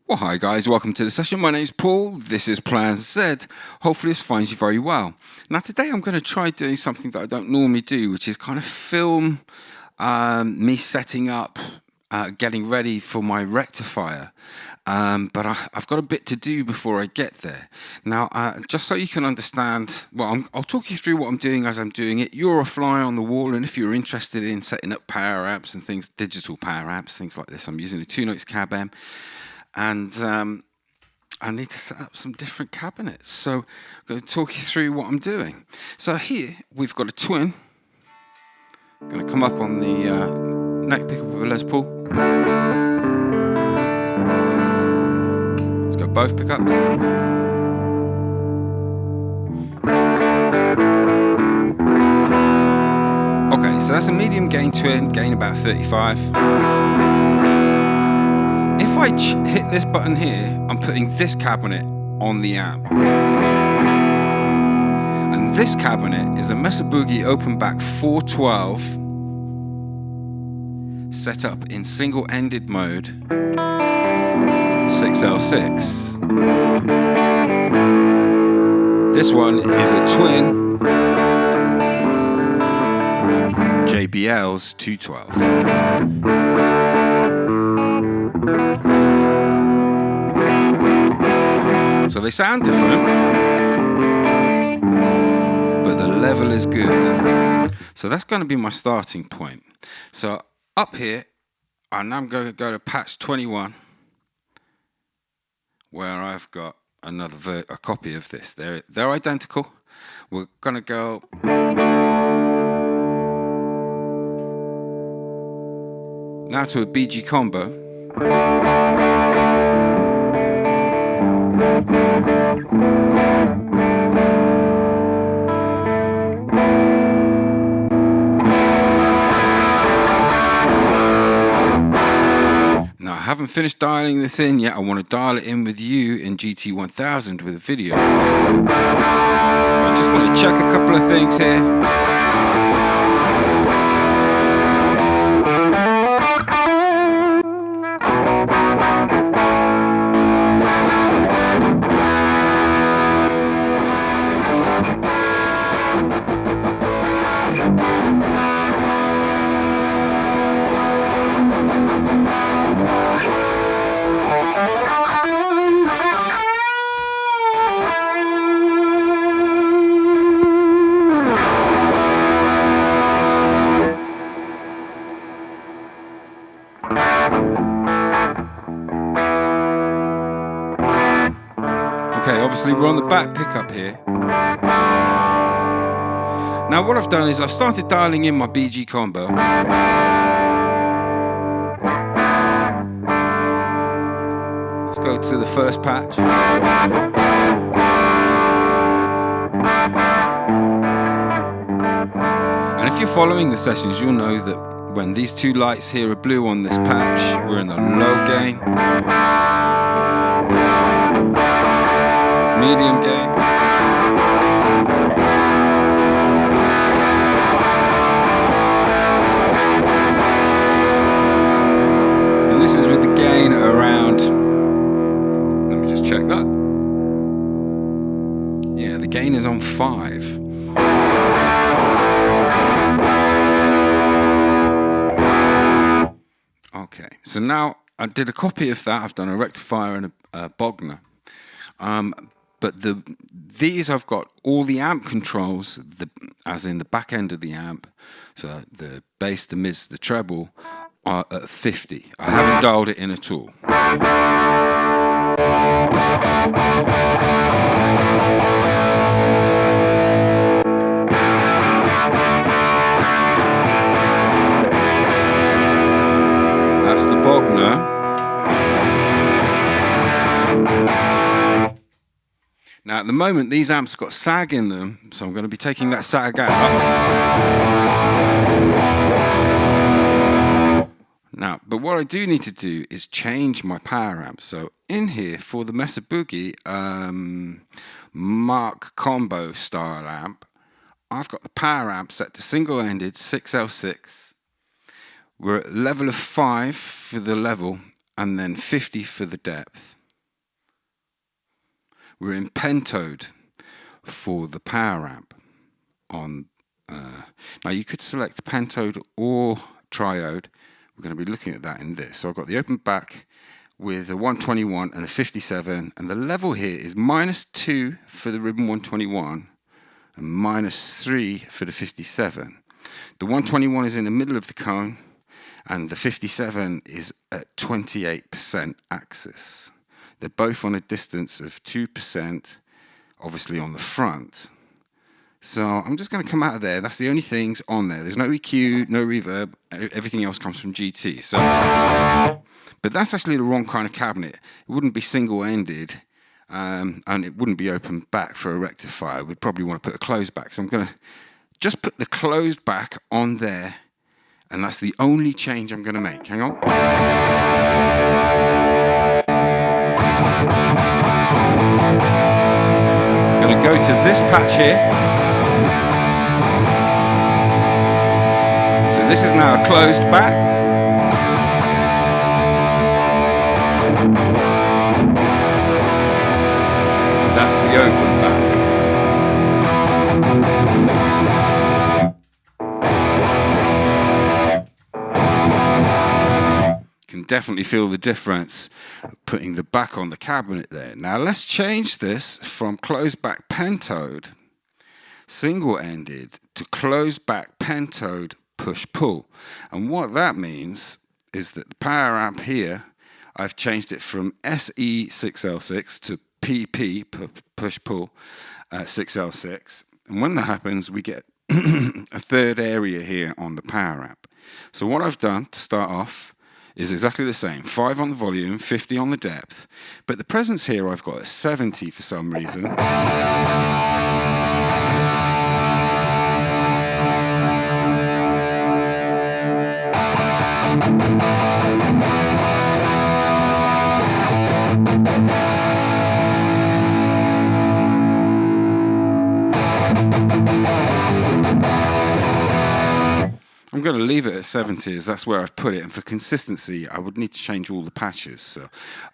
Well, hi guys, welcome to the session. My name's Paul, this is Plan Zed. Hopefully this finds you very well. Now today I'm going to try doing something that I don't normally do, which is kind of film me setting up, getting ready for my rectifier. But I've got a bit to do before I get there. Now, just so you can understand, well, I'll talk you through what I'm doing as I'm doing it. You're a fly on the wall, and if you're interested in setting up power amps and things, digital power amps, things like this, I'm using a Two Notes cab amp. And I need to set up some different cabinets. So I'm going to talk you through what I'm doing. So here we've got a twin. I'm going to come up on the neck pickup of a Les Paul. Let's go both pickups. Okay, so that's a medium gain twin, gain about 35. If I hit this button here, I'm putting this cabinet on the amp. And this cabinet is a Mesa Boogie open back 412 set up in single-ended mode 6L6. This one is a twin JBL's 212. So they sound different, but the level is good. So that's going to be my starting point. So up here, I'm now going to go to patch 21, where I've got a copy of this. They're identical. We're going to go now to a BG combo. Now I haven't finished dialing this in yet. I want to dial it in with you in GT1000 with a video. I just want to check a couple of things here. Okay, obviously we're on the back pickup here. Now what I've done is I've started dialing in my BG combo. Let's go to the first patch. And if you're following the sessions, you'll know that when these two lights here are blue on this patch, we're in a low gain. Medium gain. And this is with the gain around, let me just check that. Yeah, the gain is on 5. Okay, so now I did a copy of that. I've done a rectifier and a Bogner. But these I've got all the amp controls, as in the back end of the amp, so the bass, the mids, the treble, are at 50. I haven't dialed it in at all. That's the Bogner. Now at the moment these amps have got sag in them, so I'm going to be taking that sag out. Now, but what I do need to do is change my power amp. So in here for the Mesa Boogie Mark Combo style amp, I've got the power amp set to single-ended 6L6. We're at level of 5 for the level, and then 50 for the depth. We're in Pentode for the power amp. Now you could select Pentode or Triode. We're going to be looking at that in this. So I've got the open back with a 121 and a 57, and the level here is -2 for the ribbon 121 and -3 for the 57. The 121 is in the middle of the cone, and the 57 is at 28% axis. They're both on a distance of 2%, obviously on the front. So I'm just going to come out of there. That's the only things on there. There's no EQ, no reverb. Everything else comes from GT. So, but that's actually the wrong kind of cabinet. It wouldn't be single-ended, and it wouldn't be open back for a rectifier. We'd probably want to put a closed back. So I'm going to just put the closed back on there, and that's the only change I'm going to make. Hang on. Going to go to this patch here. So this is now a closed back. That's the open back. Can definitely feel the difference putting the back on the cabinet there. Now let's change this from closed back Pentode single-ended to closed back Pentode push-pull. And what that means is that the power amp here, I've changed it from SE6L6 to PP push-pull 6L6. And when that happens, we get a third area here on the power amp. So what I've done to start off is exactly the same. 5 on the volume, 50 on the depth. But the presence here I've got a 70 for some reason. I'm going to leave it at 70 as that's where I've put it, and for consistency I would need to change all the patches so,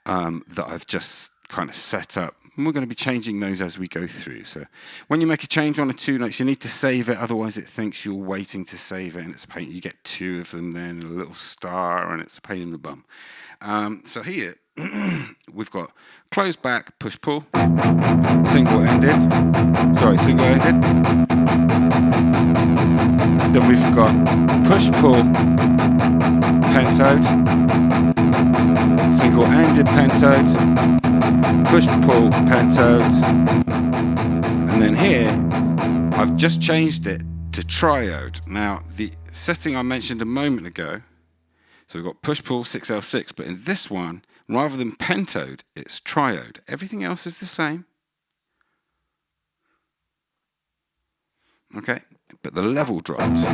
that I've just kind of set up, and we're going to be changing those as we go through. So when you make a change on a 2 notes, you need to save it, otherwise it thinks you're waiting to save it, and it's a pain. You get 2 of them then, and a little star, and it's a pain in the bum. So here we've got closed back, push pull, single-ended. Then we've got push pull, Pentode, single-ended Pentode, push pull, Pentode, and then here I've just changed it to Triode. Now the setting I mentioned a moment ago, so we've got push pull 6L6, but in this one, rather than Pentode, it's Triode. Everything else is the same. Okay, but the level dropped.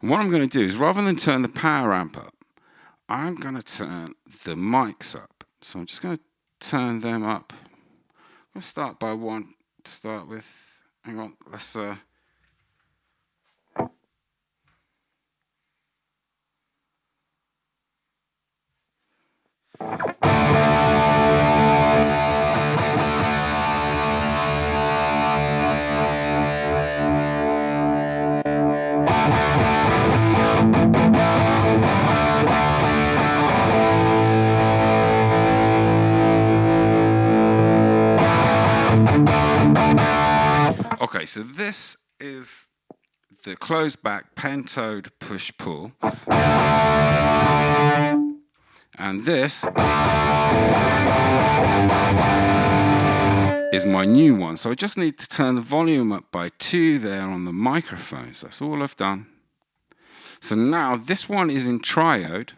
And what I'm going to do is, rather than turn the power amp up, I'm going to turn the mics up. So I'm just going to turn them up. I'm going to start by 1 to start with. Hang on, let's... Okay, so this is the closed back Pentode push pull, and this is my new one. So I just need to turn the volume up by 2 there on the microphones. That's all I've done. So now this one is in Triode.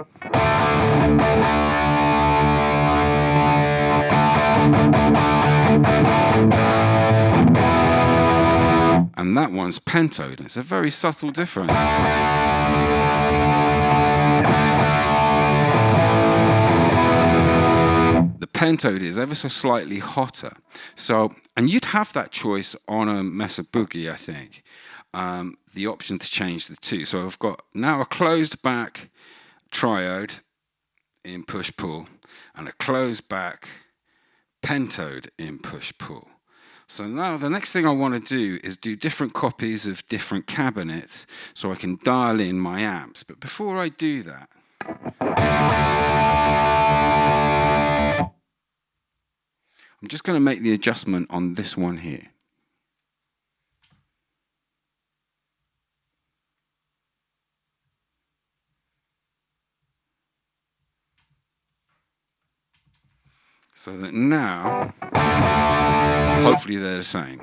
And that one's Pentode. It's a very subtle difference. The Pentode is ever so slightly hotter. So, and you'd have that choice on a Mesa Boogie, I think. the option to change the two. So I've got now a closed back Triode in push-pull and a closed back Pentode in push-pull. So now the next thing I want to do is do different copies of different cabinets so I can dial in my amps. But before I do that, I'm just going to make the adjustment on this one here. So that now, hopefully they're the same.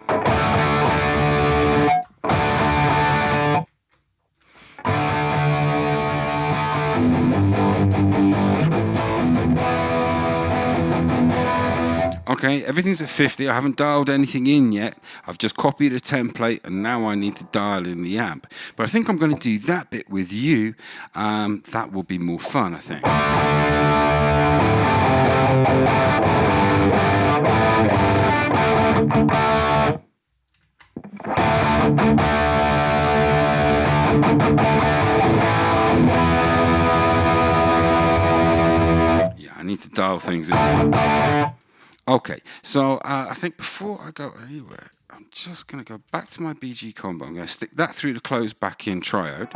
Okay, everything's at 50. I haven't dialed anything in yet. I've just copied a template and now I need to dial in the amp. But I think I'm going to do that bit with you. That will be more fun, I think. Yeah, I need to dial things in. Okay, so I think before I go anywhere, I'm just going to go back to my BG combo. I'm going to stick that through the closed back in Triode.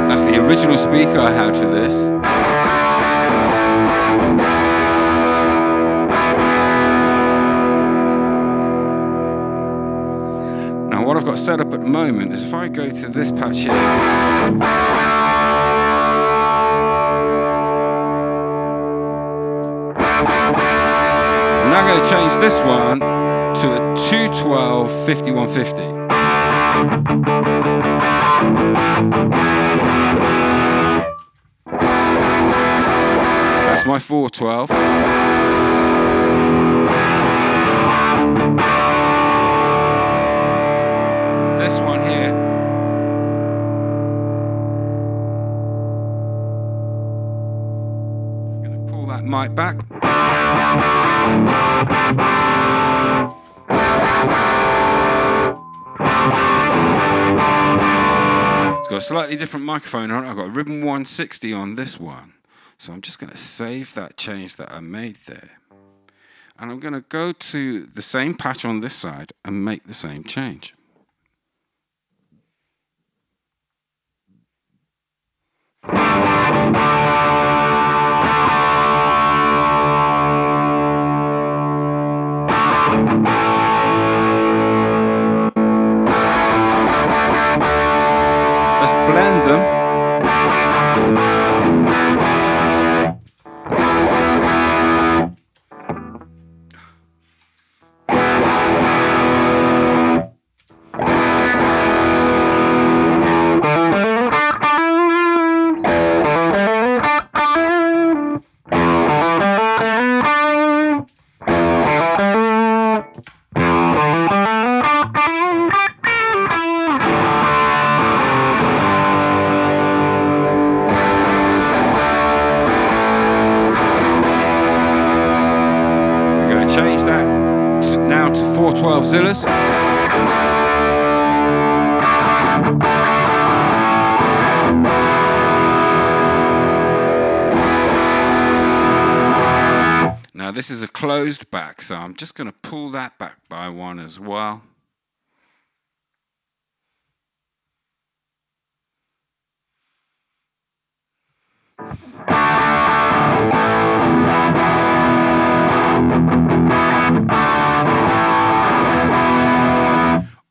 That's the original speaker I had for this. What I've got set up at the moment is if I go to this patch here, I'm now going to change this one to a 212 5150. That's my 412. This one here, just going to pull that mic back. It's got a slightly different microphone on it. I've got a Ribbon 160 on this one. So I'm just going to save that change that I made there. And I'm going to go to the same patch on this side and make the same change. Let's blend them. Change that now to 412 Zillas. Now this is a closed back, so I'm just going to pull that back by one as well.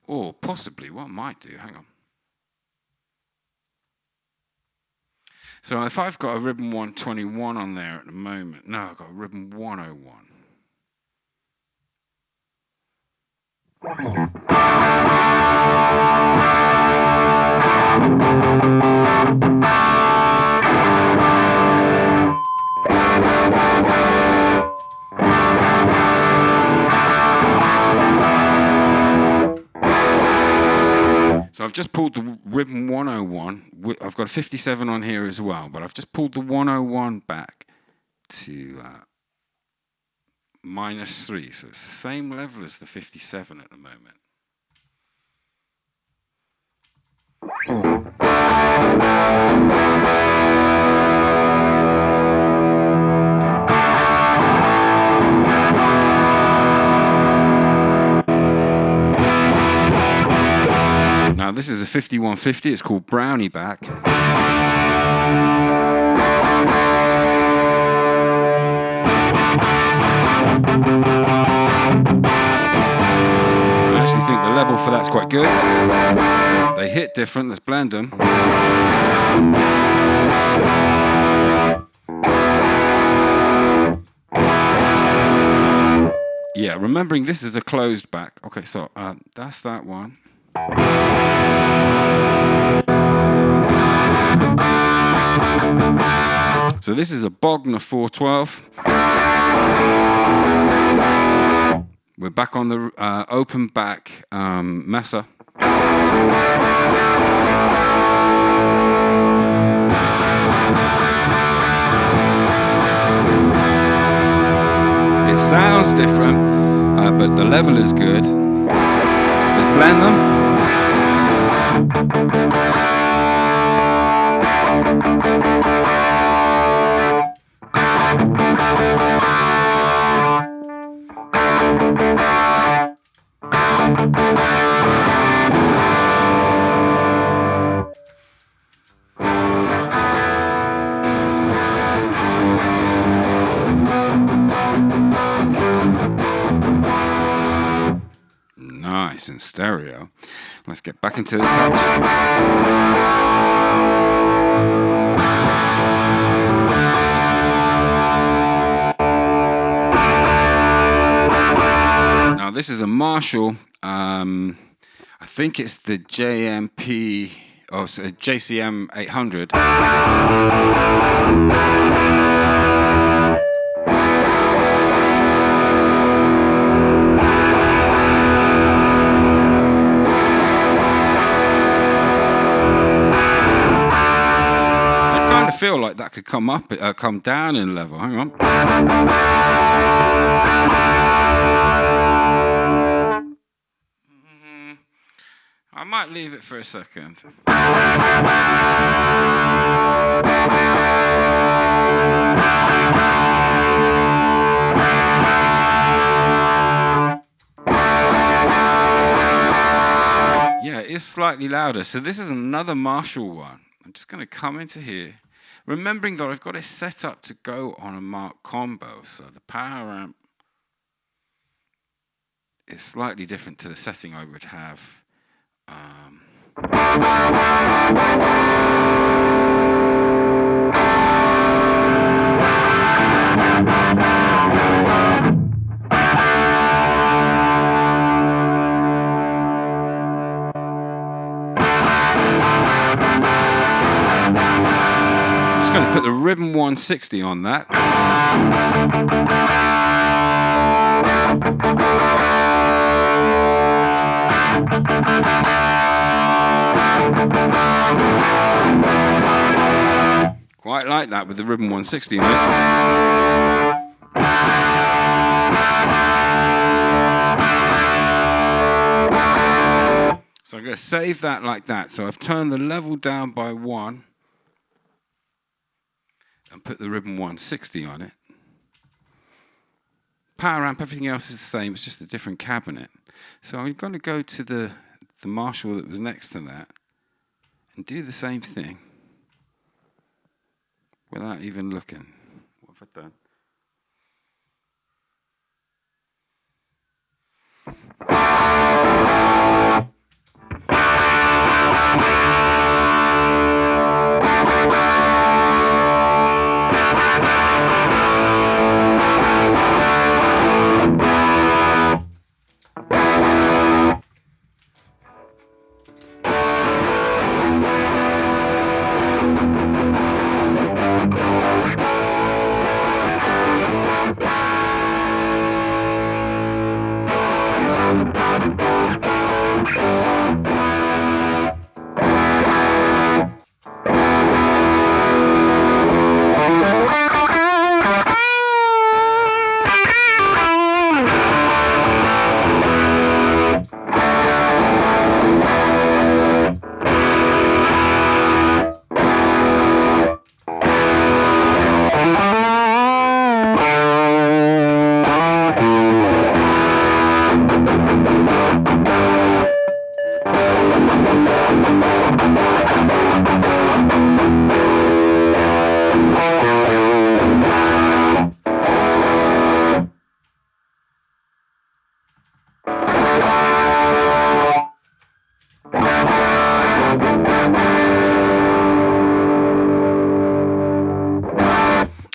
Or possibly, what I might do, hang on. So if I've got a Ribbon 121 on there at the moment, no, I've got a Ribbon 101. So I've just pulled the ribbon 101. I've got a 57 on here as well, but I've just pulled the 101 back to -3, so it's the same level as the 57 at the moment. Now this is a 5150, it's called Brownie Back. I actually think the level for that's quite good. They hit different, let's blend them. Yeah, remembering this is a closed back. Okay, so that's that one. So this is a Bogner 412. We're back on the open back Mesa. It sounds different, but the level is good. Let's blend them. Nice in stereo. Let's get back into this patch. Now this is a Marshall. I think it's the JMP or JCM 800. I feel like that could come up, come down in level. Hang on. I might leave it for a second. Yeah, it is slightly louder. So this is another Marshall one. I'm just going to come into here. Remembering that I've got it set up to go on a Mark combo, so the power amp is slightly different to the setting I would have. Just going to put the ribbon 160 on that. Quite like that with the ribbon 160 on it. So I'm going to save that like that. So I've turned the level down by 1. And put the ribbon 160 on it. Power amp, everything else is the same, it's just a different cabinet. So I'm going to go to the Marshall that was next to that and do the same thing without even looking. What have I done?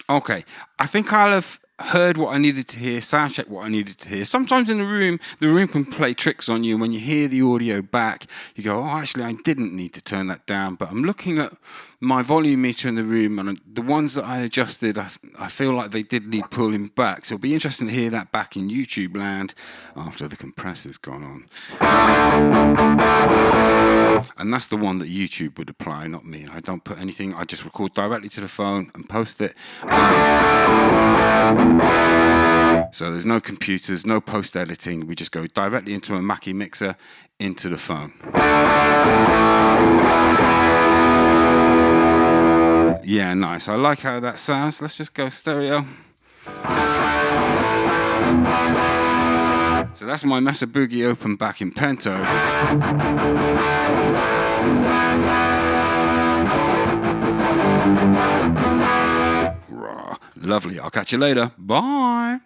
Okay, I think I'll have heard what I needed to hear, sound check what I needed to hear. Sometimes in the room can play tricks on you. When you hear the audio back, you go, oh, actually, I didn't need to turn that down. But I'm looking at my volume meter in the room, and the ones that I adjusted, I feel like they did need pulling back. So it'll be interesting to hear that back in YouTube land after the compressor's gone on. And that's the one that YouTube would apply, not me. I don't put anything, I just record directly to the phone and post it. So there's no computers, no post editing. We just go directly into a Mackie mixer, into the phone. Yeah, nice. I like how that sounds. Let's just go stereo. So that's my Mesa Boogie open back in Pentode. Lovely. I'll catch you later. Bye.